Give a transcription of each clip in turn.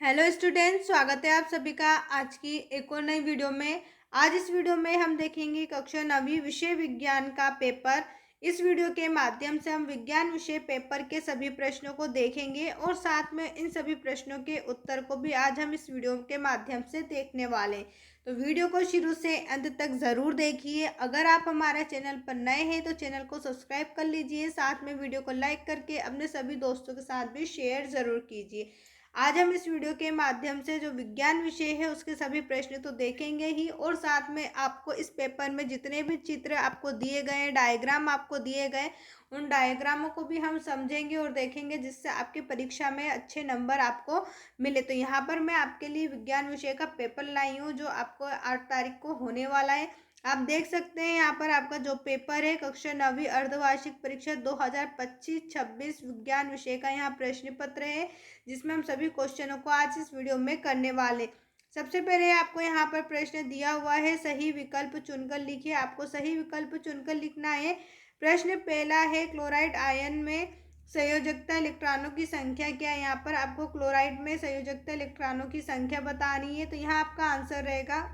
Hello student, स्वागत है आप सभी का आज की एक और नई वीडियो में। आज इस वीडियो में हम देखेंगे कक्षा 9वीं विषय विज्ञान का पेपर। इस वीडियो के माध्यम से हम विज्ञान विषय पेपर के सभी प्रश्नों को देखेंगे और साथ में इन सभी प्रश्नों के उत्तर को भी आज हम इस वीडियो के माध्यम से देखने वाले हैं। तो वीडियो को शुरू से अंत तक ज़रूर देखिए। अगर आप हमारे चैनल पर नए हैं तो चैनल को सब्सक्राइब कर लीजिए, साथ में वीडियो को लाइक करके अपने सभी दोस्तों के साथ भी शेयर ज़रूर कीजिए। आज हम इस वीडियो के माध्यम से जो विज्ञान विषय है उसके सभी प्रश्न तो देखेंगे ही, और साथ में आपको इस पेपर में जितने भी चित्र आपको दिए गए हैं, डायग्राम आपको दिए गए, उन डायग्रामों को भी हम समझेंगे और देखेंगे, जिससे आपकी परीक्षा में अच्छे नंबर आपको मिले। तो यहाँ पर मैं आपके लिए विज्ञान विषय का पेपर लाई हूँ जो आपको 8 तारीख को होने वाला है। आप देख सकते हैं यहाँ पर आपका जो पेपर है कक्षा 9वीं अर्धवार्षिक परीक्षा 2025-26 विज्ञान विषय का यहाँ प्रश्न पत्र है, जिसमें हम सभी क्वेश्चनों को आज इस वीडियो में करने वाले। सबसे पहले आपको यहाँ पर प्रश्न दिया हुआ है, सही विकल्प चुनकर लिखिए। आपको सही विकल्प चुनकर लिखना है। प्रश्न पहला है, क्लोराइड आयन में संयोजकता इलेक्ट्रॉनों की संख्या क्या है। यहाँ पर आपको क्लोराइड में संयोजकता इलेक्ट्रॉनों की संख्या बतानी है। तो यहाँ आपका आंसर रहेगा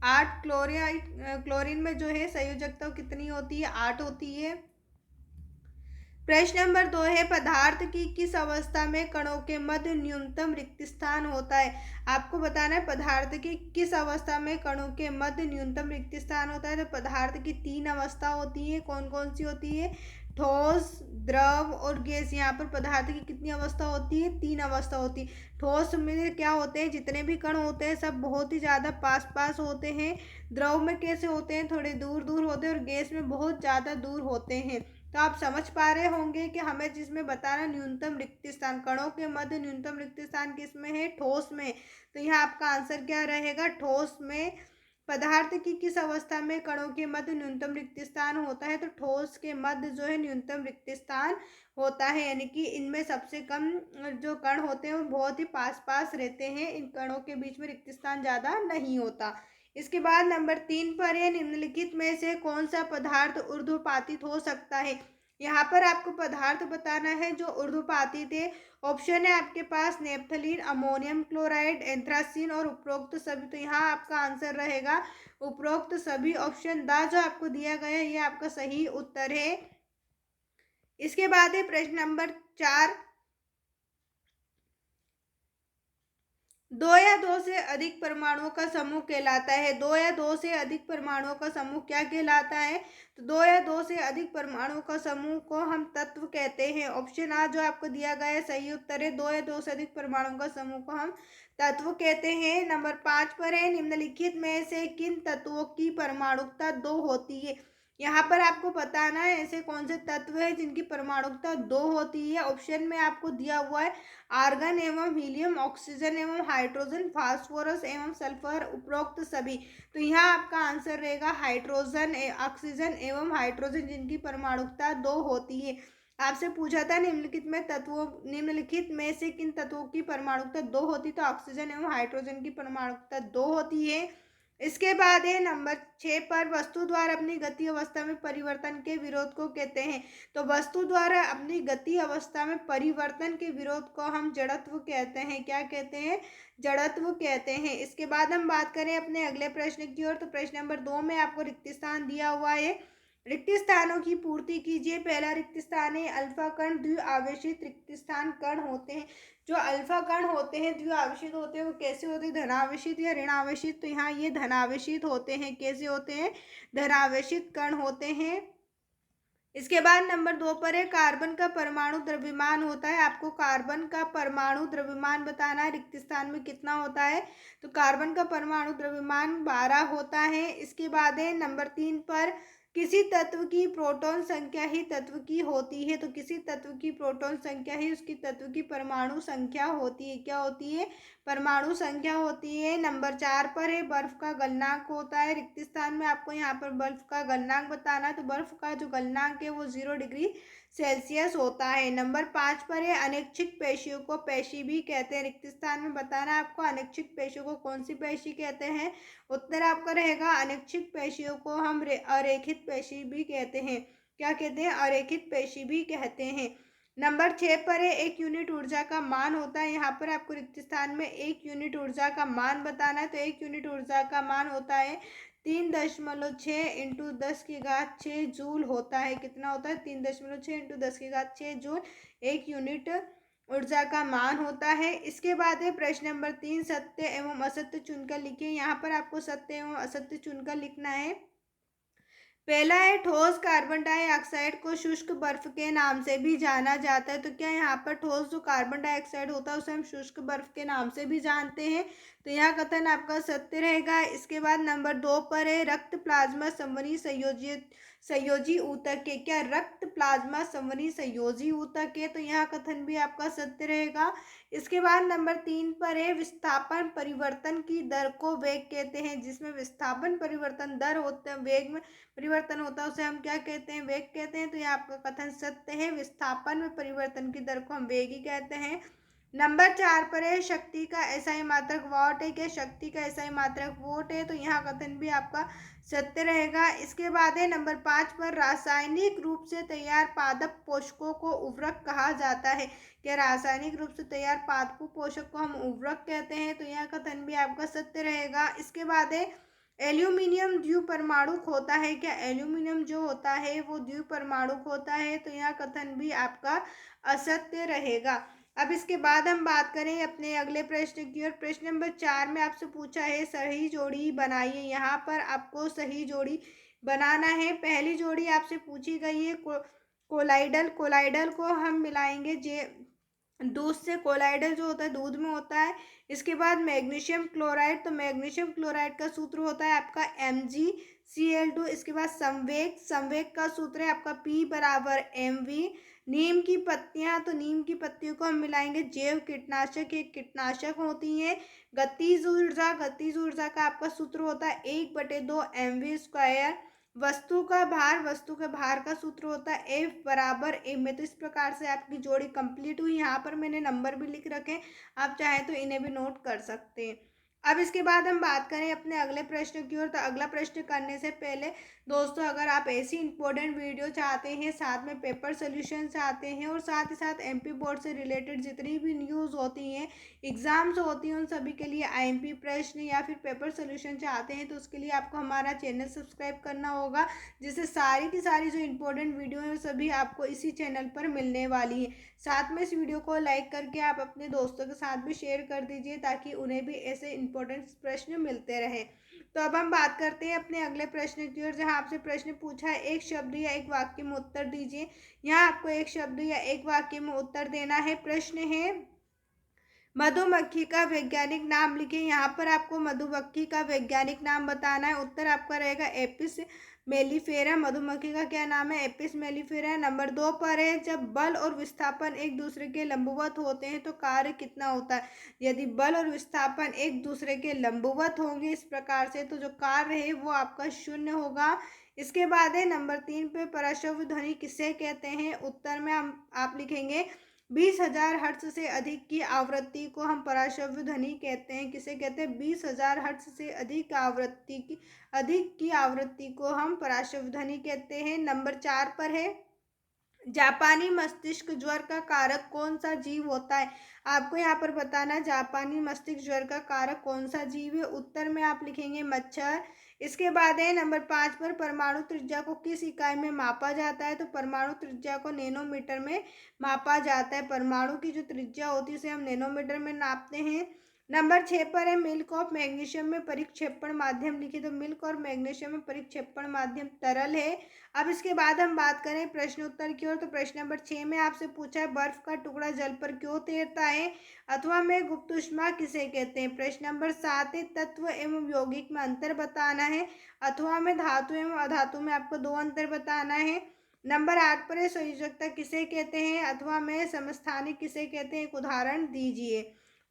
8। क्लोरीन में जो है संयोजकता कितनी होती है, 8 होती है। प्रश्न नंबर 2 है, पदार्थ की किस अवस्था में कणों के मध्य न्यूनतम रिक्त स्थान होता है। आपको बताना है पदार्थ की किस अवस्था में कणों के मध्य न्यूनतम रिक्त स्थान होता है। तो पदार्थ की 3 अवस्था होती है। कौन कौन सी होती है? ठोस, द्रव और गैस। यहाँ पर पदार्थ की कितनी अवस्था होती है? 3 अवस्था होती है। ठोस में क्या होते हैं, जितने भी कण होते हैं सब बहुत ही ज़्यादा पास पास होते हैं। द्रव में कैसे होते हैं, थोड़े दूर दूर होते हैं, और गैस में बहुत ज़्यादा दूर होते हैं। तो आप समझ पा रहे होंगे कि हमें जिसमें बताना न्यूनतम रिक्त स्थान, कणों के मध्य न्यूनतम रिक्त स्थान किस में है? ठोस में। तो यहाँ आपका आंसर क्या रहेगा? ठोस में। पदार्थ की किस अवस्था में कणों के मध्य न्यूनतम रिक्त स्थान होता है? तो ठोस के मध्य जो है न्यूनतम रिक्त स्थान होता है, यानी कि इनमें सबसे कम जो कण होते हैं वो बहुत ही पास पास रहते हैं। इन कणों के बीच में रिक्त स्थान ज़्यादा नहीं होता। इसके बाद नंबर 3 पर है, निम्नलिखित में से कौन सा पदार्थ ऊर्ध्वपातित हो सकता है। यहाँ पर आपको पदार्थ बताना है जो ऊर्ध्वपातित है। ऑप्शन है आपके पास नेपथलीन, अमोनियम क्लोराइड, एंथ्रासीन और उपरोक्त सभी। तो यहाँ आपका आंसर रहेगा उपरोक्त सभी। ऑप्शन द जो आपको दिया गया है ये आपका सही उत्तर है। इसके बाद है प्रश्न नंबर 4, 2 या 2 से अधिक परमाणुओं का समूह कहलाता है। 2 या 2 से अधिक परमाणुओं का समूह क्या कहलाता है? तो 2 या 2 से अधिक परमाणुओं का समूह को हम तत्व कहते हैं। ऑप्शन आ जो आपको दिया गया है सही उत्तर है। 2 या 2 से अधिक परमाणुओं का समूह को हम तत्व कहते हैं। नंबर 5 पर है, निम्नलिखित में से किन तत्वों की परमाणुकता 2 होती है। यहाँ पर आपको बताना है ऐसे कौन से तत्व है जिनकी परमाणुकता 2 होती है। ऑप्शन में आपको दिया हुआ है आर्गन एवं हीलियम, ऑक्सीजन एवं हाइड्रोजन, फास्फोरस एवं सल्फर, उपरोक्त सभी। तो यहाँ आपका आंसर रहेगा हाइड्रोजन, ऑक्सीजन एवं हाइड्रोजन, जिनकी परमाणुकता 2 होती है। आपसे पूछा था निम्नलिखित में से किन तत्वों की परमाणुकता 2 होती, तो ऑक्सीजन एवं हाइड्रोजन की परमाणुकता 2 होती है। इसके बाद है नंबर 6 पर, वस्तु द्वारा अपनी गति अवस्था में परिवर्तन के विरोध को कहते हैं। तो वस्तु द्वारा अपनी गति अवस्था में परिवर्तन के विरोध को हम जड़त्व कहते हैं। क्या कहते हैं? जड़त्व कहते हैं। इसके बाद हम बात करें अपने अगले प्रश्न की ओर। तो प्रश्न नंबर 2 में आपको रिक्त स्थान दिया हुआ है, रिक्त स्थानों की पूर्ति कीजिए। पहला रिक्त स्थान है अल्फा कण द्विआवेशित रिक्त स्थान कण होते हैं। जो अल्फा कण होते हैं द्विआवेशित होते हैं वो कैसे होते हैं? धनावेशित या ऋणावेशित। तो यहाँ ये धनावेशित होते हैं। कैसे होते हैं? धनावेशित कण होते हैं। इसके बाद नंबर 2 पर है, कार्बन का परमाणु द्रव्यमान होता है। आपको कार्बन का परमाणु द्रव्यमान बताना है, रिक्त स्थान में कितना होता है। तो कार्बन का परमाणु द्रव्यमान 12 होता है। इसके बाद है नंबर 3 पर, किसी तत्व की प्रोटॉन संख्या ही तत्व की होती है। तो किसी तत्व की प्रोटॉन संख्या ही उसकी तत्व की परमाणु संख्या होती है। क्या होती है? परमाणु संख्या होती है। नंबर 4 पर है, बर्फ का गलनांक होता है। रिक्त स्थान में आपको यहाँ पर बर्फ का गलनांक बताना है। तो बर्फ का जो गलनांक है वो 0 डिग्री सेल्सियस होता है। नंबर 5 पर है, अनैच्छिक पेशियों को पेशी भी कहते हैं। रिक्त स्थान में बताना है आपको अनैच्छिक पेशियों को कौन सी पेशी कहते हैं। उत्तर आपका रहेगा अनैच्छिक पेशियों को हम अरेखित पेशी भी कहते हैं। क्या कहते हैं? अरेखित पेशी भी कहते हैं। नंबर 6 पर है, एक यूनिट ऊर्जा का मान होता है। यहाँ पर आपको रिक्त स्थान में एक यूनिट ऊर्जा का मान बताना है। तो एक यूनिट ऊर्जा का मान होता है 3.6 इंटू 10 की घात 6 जूल होता है। कितना होता है? 3.6 इंटू 10 की घात 6 जूल एक यूनिट ऊर्जा का मान होता है। इसके बाद है प्रश्न नंबर 3, सत्य एवं असत्य चुनकर लिखिए। यहाँ पर आपको सत्य एवं असत्य चुनकर लिखना है। पहला है, ठोस कार्बन डाइऑक्साइड को शुष्क बर्फ के नाम से भी जाना जाता है। तो क्या यहाँ पर ठोस जो कार्बन डाइऑक्साइड होता है उसे हम शुष्क बर्फ के नाम से भी जानते हैं। तो यह कथन आपका सत्य रहेगा। इसके बाद नंबर 2 पर है, रक्त प्लाज्मा संवहनी संयोजी ऊतक है। क्या रक्त प्लाज्मा संवहनी संयोजी ऊतक है? तो यह कथन भी आपका सत्य रहेगा। इसके बाद नंबर 3 पर है, विस्थापन परिवर्तन की दर को वेग कहते हैं। जिसमें विस्थापन परिवर्तन दर होते हैं, वेग में परिवर्तन होता है, उसे हम क्या कहते हैं? वेग कहते हैं। तो ये आपका कथन सत्य है। विस्थापन में परिवर्तन की दर को हम वेग ही कहते हैं। नंबर 4 पर है, शक्ति का एसआई मात्रक वाट है। क्या शक्ति का एसआई मात्रक वोट है? तो यहाँ कथन भी आपका सत्य रहेगा। इसके बाद है नंबर 5 पर, रासायनिक रूप से तैयार पादप पोषकों को उर्वरक कहा जाता है। क्या रासायनिक रूप से तैयार पादप पोषक को हम उर्वरक कहते हैं? तो यह कथन भी आपका सत्य रहेगा। इसके बाद है, एल्यूमिनियम द्विपरमाणुक होता है। क्या एल्यूमिनियम जो होता है वो द्विपरमाणुक होता है? तो यह कथन भी आपका असत्य रहेगा। अब इसके बाद हम बात करें अपने अगले प्रश्न की। और प्रश्न नंबर 4 में आपसे पूछा है, सही जोड़ी बनाइए। यहाँ पर आपको सही जोड़ी बनाना है। पहली जोड़ी आपसे पूछी गई है कोलाइडल। कोलाइडल को हम मिलाएंगे दूध से। कोलाइडल जो होता है दूध में होता है। इसके बाद मैग्नीशियम क्लोराइड। तो मैग्नीशियम क्लोराइड का सूत्र होता है आपका MgCl2। इसके बाद संवेग। संवेग का सूत्र है आपका P बराबर mv। नीम की पत्तियां, तो नीम की पत्तियों को हम मिलाएंगे जैव कीटनाशक। ये कीटनाशक होती हैं। गतिज ऊर्जा। गतिज ऊर्जा का आपका सूत्र होता है 1/2 mv²। वस्तु का भार। वस्तु के भार का सूत्र होता है F बराबर m। तो इस प्रकार से आपकी जोड़ी कंप्लीट हुई। यहाँ पर मैंने नंबर भी लिख रखे, आप चाहें तो इन्हें भी नोट कर सकते हैं। अब इसके बाद हम बात करें अपने अगले प्रश्न की ओर। तो अगला प्रश्न करने से पहले दोस्तों, अगर आप ऐसी इंपॉर्टेंट वीडियो चाहते हैं, साथ में पेपर सोल्यूशन चाहते हैं, और साथ ही साथ MP बोर्ड से रिलेटेड जितनी भी न्यूज़ होती हैं, एग्जाम्स होती हैं, उन सभी के लिए IMP प्रश्न या फिर पेपर सोल्यूशन चाहते हैं, तो उसके लिए आपको हमारा चैनल सब्सक्राइब करना होगा। जिससे सारी की सारी जो इंपॉर्टेंट वीडियो है सभी आपको इसी चैनल पर मिलने वाली है। साथ में इस वीडियो को लाइक करके आप अपने दोस्तों के साथ भी शेयर कर दीजिए, ताकि उन्हें भी ऐसे इंपॉर्टेंट प्रश्न मिलते रहे। तो अब हम बात करते हैं अपने अगले प्रश्न की ओर, जहाँ आपसे प्रश्न पूछा है, एक शब्द या एक वाक्य में उत्तर दीजिए। यहाँ आपको एक शब्द या एक वाक्य में उत्तर देना है। प्रश्न है, मधुमक्खी का वैज्ञानिक नाम लिखिए। यहाँ पर आपको मधुमक्खी का वैज्ञानिक नाम बताना है। उत्तर आपका रहेगा एपिस मेलिफेरा। मधुमक्खी का क्या नाम है? Apis mellifera. नंबर 2 पर है, जब बल और विस्थापन एक दूसरे के लंबवत होते हैं तो कार्य कितना होता है? यदि बल और विस्थापन एक दूसरे के लंबवत होंगे इस प्रकार से, तो जो कार्य है वो आपका शून्य होगा। इसके बाद है नंबर 3 पे, परश्रव्य ध्वनि किसे कहते हैं? उत्तर में आप लिखेंगे 20,000 हर्ट्ज से अधिक की आवृत्ति को हम पराश्रव्य ध्वनि कहते हैं। किसे कहते हैं? 20,000 हर्ट्ज से अधिक की आवृत्ति को हम पराश्रव्य ध्वनि कहते हैं। नंबर 4 पर है, जापानी मस्तिष्क ज्वर का कारक कौन सा जीव होता है? आपको यहाँ पर बताना, जापानी मस्तिष्क ज्वर का कारक कौन सा जीव है? उत्तर में आप लिखेंगे मच्छर। इसके बाद है नंबर 5 पर, परमाणु त्रिज्या को किस इकाई में मापा जाता है? तो परमाणु त्रिज्या को नैनोमीटर में मापा जाता है। परमाणु की जो त्रिज्या होती है उसे हम नैनोमीटर में नापते हैं। नंबर 6 पर है, मिल्क और मैग्नीशियम में परिक्षेपण माध्यम लिखिए। तो मिल्क और मैग्नीशियम में परिक्षेपण माध्यम तरल है। अब इसके बाद हम बात करें प्रश्न उत्तर की ओर। तो प्रश्न नंबर 6 में आपसे पूछा है, बर्फ का टुकड़ा जल पर क्यों तैरता है? अथवा में गुप्त ऊष्मा किसे कहते हैं? प्रश्न नंबर 7 है, तत्व एवं यौगिक में अंतर बताना है। अथवा में धातु एवं अधातु में आपको 2 अंतर बताना है। नंबर 8 पर है, संयोजकता किसे कहते हैं? अथवा में समस्थानिक किसे कहते हैं? एक उदाहरण दीजिए।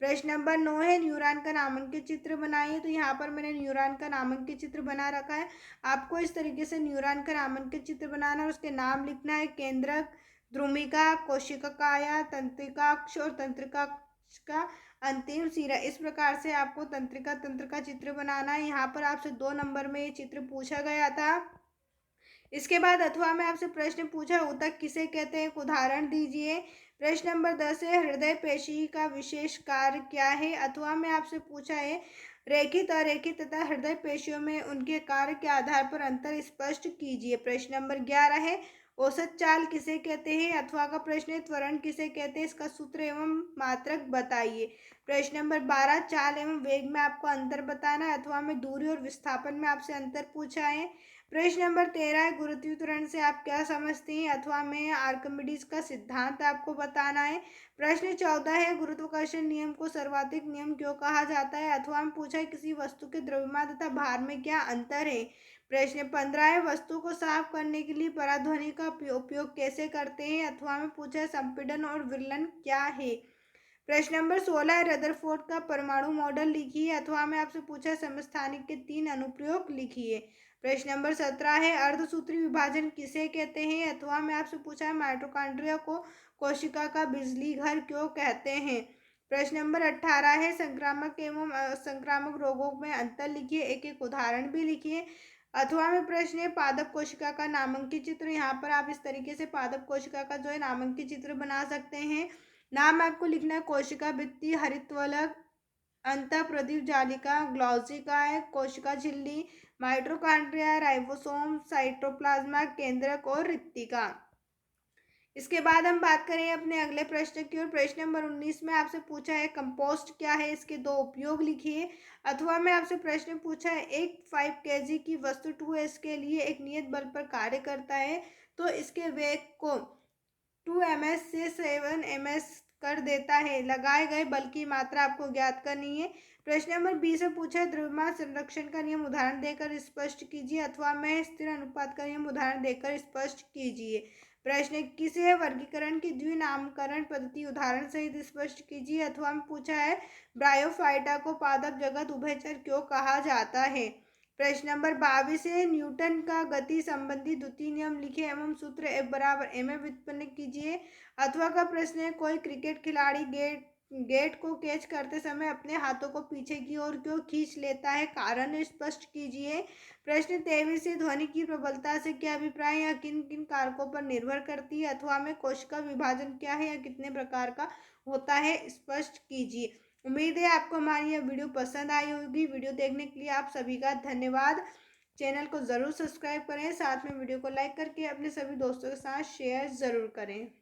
प्रश्न नंबर 9 है, न्यूरॉन का नामांकित चित्र बनाइए। तो यहाँ पर मैंने न्यूरॉन का नामांकित चित्र बना रखा है। आपको इस तरीके से न्यूरॉन का नामांकित चित्र बनाना है। उसके नाम लिखना है, केंद्रक, ध्रुमिका, कोशिका काया, तंत्रिकाक्ष और तंत्रिकाक्ष का अंतिम सिरा। इस प्रकार से आपको तंत्र का चित्र बनाना है। यहाँ पर आपसे 2 नंबर में ये चित्र पूछा गया था। इसके बाद अथवा में आपसे प्रश्न पूछा ऊतक किसे कहते हैं, एक उदाहरण दीजिए। प्रश्न नंबर 10 है हृदय पेशी का विशेष कार्य क्या है। अथवा में आपसे पूछा है रेखित अरेखित तथा हृदय पेशियों में उनके कार्य के आधार पर अंतर स्पष्ट कीजिए। प्रश्न नंबर 11 है औसत चाल किसे कहते हैं। अथवा का प्रश्न है त्वरण किसे कहते हैं, इसका सूत्र एवं मात्रक बताइए। प्रश्न नंबर 12 चाल एवं वेग में आपको अंतर बताना है। अथवा में दूरी और विस्थापन में आपसे अंतर पूछा है। प्रश्न नंबर 13 है गुरुत्वीय त्वरण से आप क्या समझते हैं। अथवा में आर्किमिडीज का सिद्धांत आपको बताना है। प्रश्न 14 है गुरुत्वाकर्षण नियम को सर्वाधिक नियम क्यों कहा जाता है। अथवा में पूछा है किसी वस्तु के द्रव्यमान तथा भार में क्या अंतर है। प्रश्न 15 है वस्तु को साफ करने के लिए पराध्वनि का उपयोग कैसे करते हैं। अथवा में पूछा है संपीड़न और विरलन क्या है। प्रश्न नंबर 16 है रदरफोर्ड का परमाणु मॉडल लिखिए। अथवा में आपसे पूछा है समस्थानिक के 3 अनुप्रयोग लिखिए। प्रश्न नंबर 17 है अर्धसूत्री विभाजन किसे कहते हैं। अथवा में आपसे पूछा है माइटोकॉन्ड्रिया को कोशिका का बिजली घर क्यों कहते हैं। प्रश्न नंबर 18 है संक्रामक एवं असंक्रामक रोगों में अंतर लिखिए, एक एक उदाहरण भी लिखिए। अथवा में प्रश्न है पादप कोशिका का नामांकित चित्र। यहाँ पर आप इस तरीके से पादप कोशिका का जो है नामांकित चित्र बना सकते हैं। नाम आपको लिखना है कोशिका भित्ति, हरितवलक, अंतः प्रदीप जालिका, ग्लॉसिका है, कोशिका झिल्ली, माइटोकॉन्ड्रिया, राइबोसोम, साइटोप्लाज्मा, केंद्रक और रिक्तिका। इसके बाद हम बात करें अपने अगले प्रश्न की ओर। प्रश्न नंबर 19 में आपसे पूछा है कंपोस्ट क्या है, इसके 2 उपयोग लिखिए। अथवा में आपसे प्रश्न पूछा है एक 5 kg की वस्तु 2s के लिए एक नियत बल पर कार्य करता है तो इसके वेग को 2 ms से 7 ms कर देता है। लगाए गए बल की मात्रा आपको ज्ञात करनी है। प्रश्न नंबर 20 में पूछा है द्रव्यमान संरक्षण का नियम उदाहरण देकर स्पष्ट कीजिए। अथवा में स्थिर अनुपात का नियम उदाहरण देकर स्पष्ट कीजिए। प्रश्न 21 है वर्गीकरण की द्विनामकरण पद्धति उदाहरण सहित स्पष्ट कीजिए। अथवा में पूछा है ब्रायोफाइटा को पादप जगत उभयचर क्यों कहा जाता है। प्रश्न नंबर 22 है न्यूटन का गति संबंधी द्वितीय नियम लिखे एवं सूत्र F बराबर ma व्युत्पन्न कीजिए। अथवा का प्रश्न है कोई क्रिकेट खिलाड़ी गेट को कैच करते समय अपने हाथों को पीछे की ओर क्यों खींच लेता है, कारण स्पष्ट कीजिए। प्रश्न 23 है ध्वनि की प्रबलता से क्या अभिप्राय या किन किन कारकों पर निर्भर करती है। अथवा में कोशिका विभाजन क्या है या कितने प्रकार का होता है, स्पष्ट कीजिए। उम्मीद है आपको हमारी यह वीडियो पसंद आई होगी। वीडियो देखने के लिए आप सभी का धन्यवाद। चैनल को ज़रूर सब्सक्राइब करें, साथ में वीडियो को लाइक करके अपने सभी दोस्तों के साथ शेयर ज़रूर करें।